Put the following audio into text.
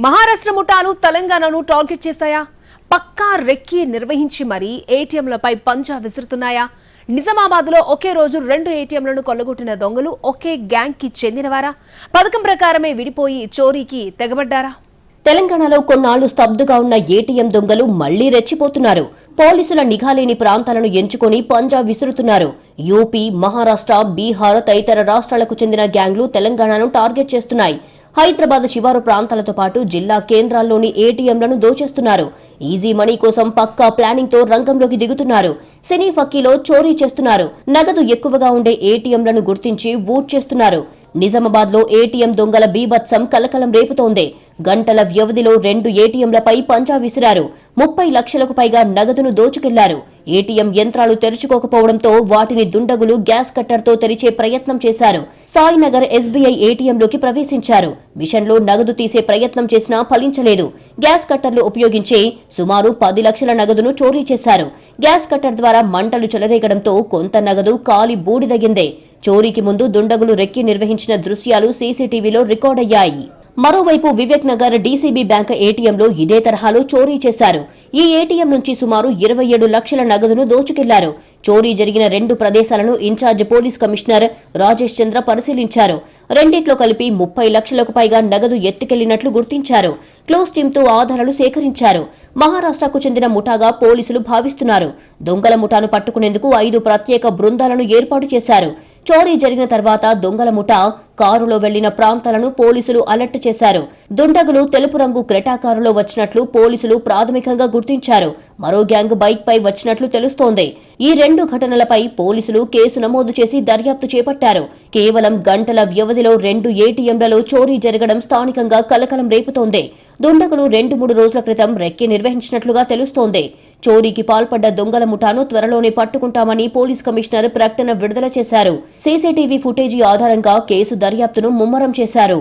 మహారాష్ట్ర ముఠాలు తెలంగాణను టార్గెట్ చేశాయా? పక్కా రెక్కి నిర్వహించి మరీ ఏటీఎంలపై పంజా విసురుతున్నాయా? నిజామాబాద్లో ఒకే రోజు 2 ఏటీఎంలను కొల్లగొట్టిన దొంగలు ఒకే గ్యాంగ్ కి చెందినవారా? పథకం ప్రకారమే విడిపోయి చోరీకి తెగబడ్డారా? తెలంగాణలో కొన్నాళ్లు స్తబ్దుగా ఉన్న ఏటీఎం దొంగలు మళ్లీ రెచ్చిపోతున్నారు. పోలీసుల నిఘా లేని ప్రాంతాలను ఎంచుకొని పంజా విసురుతున్నారు. యూపీ, మహారాష్ట్ర, బీహార్ తదితర రాష్ట్రాలకు చెందిన గ్యాంగ్లు తెలంగాణను టార్గెట్ చేస్తున్నాయి. హైదరాబాద్ శివారు ప్రాంతాలతో పాటు జిల్లా కేంద్రాల్లోని ఏటీఎంలను దోచేస్తున్నారు. ఈజీ మనీ కోసం పక్కా ప్లానింగ్ తో రంగంలోకి దిగుతున్నారు. సినీ ఫక్కీలో చోరీ చేస్తున్నారు. నగదు ఎక్కువగా ఉండే ఏటీఎంలను గుర్తించి బూట్ చేస్తున్నారు. నిజామాబాద్ లో ఏటీఎం దొంగల బీభత్సం కలకలం రేపుతోంది. గంటల వ్యవధిలో 2 ఏటీఎంలపై పంజా విసిరారు. 30 లక్షలకు పైగా నగదును దోచుకెళ్లారు. ఏటీఎం యంత్రాలు తెరుచుకోకపోవడంతో వాటిని దుండగులు గ్యాస్ కట్టర్తో తెరిచే ప్రయత్నం చేశారు. సాయినగర్ ఎస్బీఐ ఏటీఎంలోకి ప్రవేశించారు. మిషన్లో నగదు తీసే ప్రయత్నం చేసినా ఫలించలేదు. గ్యాస్ కట్టర్లు ఉపయోగించి సుమారు 10 లక్షల నగదును చోరీ చేశారు. గ్యాస్ కట్టర్ ద్వారా మంటలు చెలరేగడంతో కొంత నగదు కాలి బూడిదగిందే. చోరీకి ముందు దుండగులు రెక్కి నిర్వహించిన దృశ్యాలు సీసీటీవీలో రికార్డయ్యాయి. మరోవైపు వివేక్ నగర్ డీసీబీ బ్యాంక్ ఏటీఎంలో ఇదే తరహాలో చోరీ చేశారు. ఈ ఏటీఎం నుంచి సుమారు 27 లక్షల నగదును దోచుకెళ్లారు. చోరీ జరిగిన 2 ప్రదేశాలను ఇన్ఛార్జ్ పోలీస్ కమిషనర్ రాజేష్ చంద్ర పరిశీలించారు. రెండిట్లో కలిపి 30 లక్షలకు పైగా నగదు ఎత్తుకెళ్లినట్లు గుర్తించారు. క్లోజ్ టీంతో ఆధారాలు సేకరించారు. మహారాష్ట్రకు చెందిన ముఠాగా పోలీసులు భావిస్తున్నారు. దొంగల ముఠాను పట్టుకునేందుకు 5 ప్రత్యేక బృందాలను ఏర్పాటు చేశారు. చోరీ జరిగిన తర్వాత దొంగల ముఠా కారులో వెళ్లిన ప్రాంతాలను పోలీసులు అలర్ట్ చేశారు. దుండగులు తెలుపు రంగు క్రెటా కారులో వచ్చినట్లు పోలీసులు ప్రాథమికంగా గుర్తించారు. మరో గ్యాంగ్ బైక్ పై వచ్చినట్లు తెలుస్తోంది. ఈ 2 ఘటనలపై పోలీసులు కేసు నమోదు చేసి దర్యాప్తు చేపట్టారు. కేవలం గంటల వ్యవధిలో 2 ఏటీఎంలలో చోరీ జరగడం స్థానికంగా కలకలం రేపుతోంది. దుండగులు 2-3 రోజుల క్రితం రెక్కి నిర్వహించినట్లుగా తెలుస్తోంది. చోరీకి పాల్పడ్డ దొంగల ముఠాను త్వరలోనే పట్టుకుంటామని పోలీస్ కమిషనర్ ప్రకటన విడుదల చేశారు. సీసీటీవీ ఫుటేజీ ఆధారంగా కేసు దర్యాప్తును ముమ్మరం చేశారు.